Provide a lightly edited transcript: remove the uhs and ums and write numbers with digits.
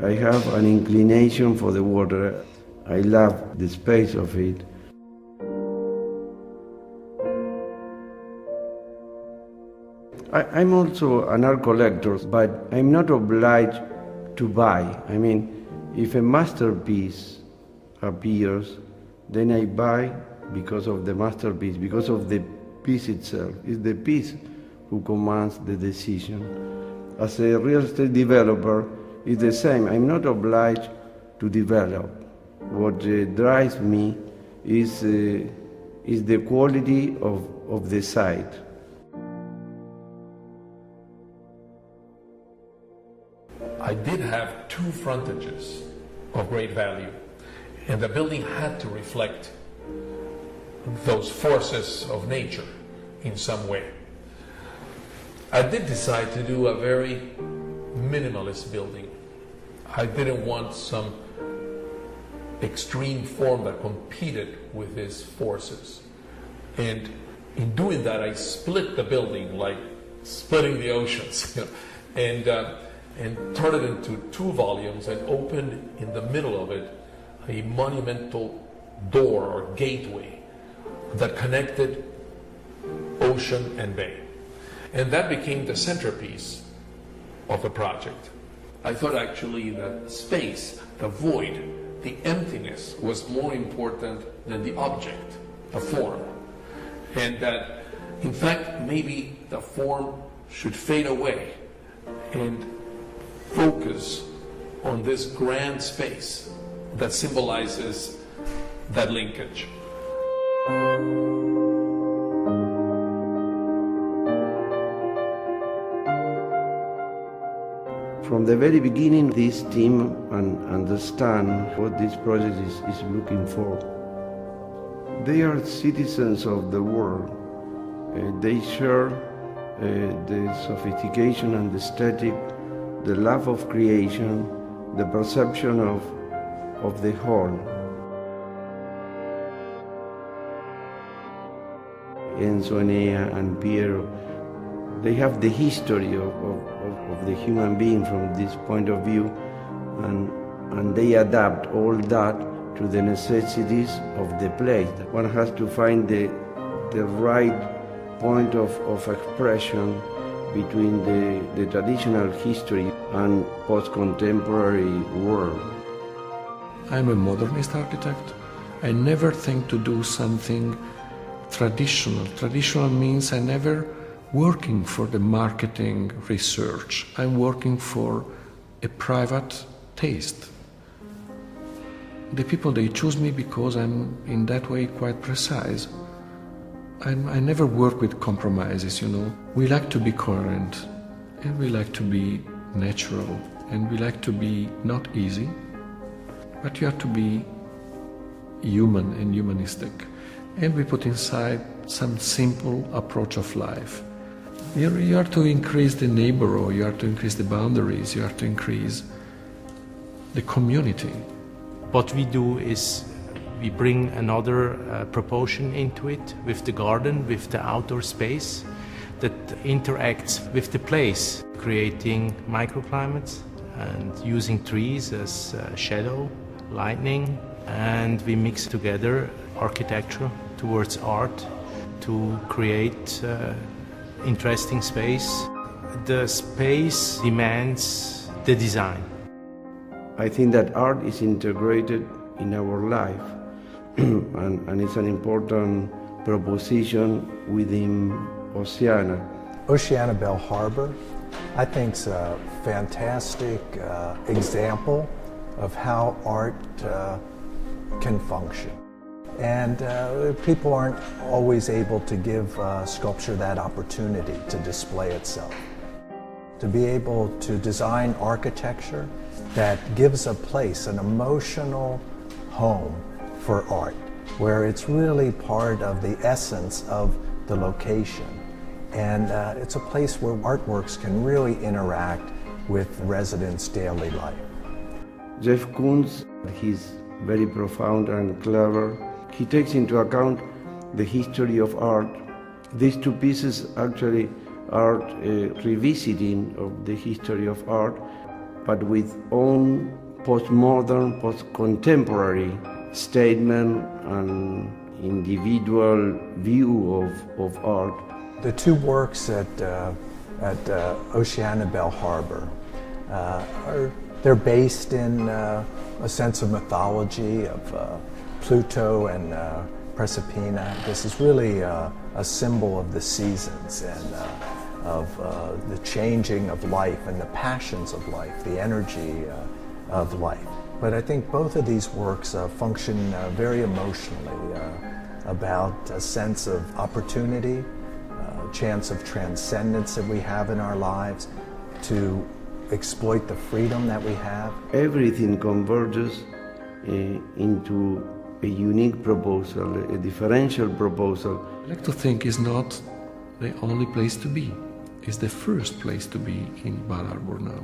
I have an inclination for the water. I love the space of it. I'm also an art collector, but I'm not obliged to buy. I mean, if a masterpiece appears, then I buy because of the masterpiece, because of the piece itself. It's the piece who commands the decision. As a real estate developer, it's the same. I'm not obliged to develop. What drives me is the quality of the site. I did have two frontages of great value, and the building had to reflect those forces of nature in some way. I did decide to do a very minimalist building. I didn't want some extreme form that competed with these forces. And in doing that, I split the building like splitting the oceans, and turned it into two volumes and opened in the middle of it a monumental door or gateway that connected ocean and bay. And that became the centerpiece of the project. I thought actually that space, the void, the emptiness was more important than the object, the form. And that, in fact, maybe the form should fade away and focus on this grand space that symbolizes that linkage. From the very beginning, this team understand what this project is looking for. They are citizens of the world. They share the sophistication and the aesthetic, the love of creation, the perception of the whole. Enzo, Enea, and Piero, they have the history of the human being from this point of view, and they adapt all that to the necessities of the place. One has to find the right point of expression between the traditional history and post-contemporary world. I'm a modernist architect. I never think to do something traditional. Traditional means I never working for the marketing research. I'm working for a private taste. The people, they choose me because I'm in that way quite precise. I never work with compromises, you know. We like to be coherent, and we like to be natural, and we like to be not easy, but you have to be human and humanistic. And we put inside some simple approach of life. You are to increase the neighborhood, you are to increase the boundaries, you are to increase the community. What we do is we bring another proportion into it with the garden, with the outdoor space that interacts with the place, creating microclimates and using trees as shadow, lighting, and we mix together architecture towards art to create interesting space. The space demands the design. I think that art is integrated in our life and it's an important proposition within Oceana. Oceana Bal Harbour, I think, is a fantastic example of how art can function. And people aren't always able to give sculpture that opportunity to display itself. To be able to design architecture that gives a place, an emotional home for art, where it's really part of the essence of the location. And it's a place where artworks can really interact with residents' daily life. Jeff Koons, he's very profound and clever. He takes into account the history of art. These two pieces actually are revisiting of the history of art. but with own postmodern, post-contemporary statement and individual view of art. The two works at Oceana Bal Harbour they're based in a sense of mythology of Pluto and Proserpina. This is really a symbol of the seasons and of the changing of life and the passions of life, the energy of life. But I think both of these works function very emotionally about a sense of opportunity, chance of transcendence that we have in our lives, to exploit the freedom that we have. Everything converges into a unique proposal, a differential proposal. I like to think it's not the only place to be. It's the first place to be in Bal Harbour now.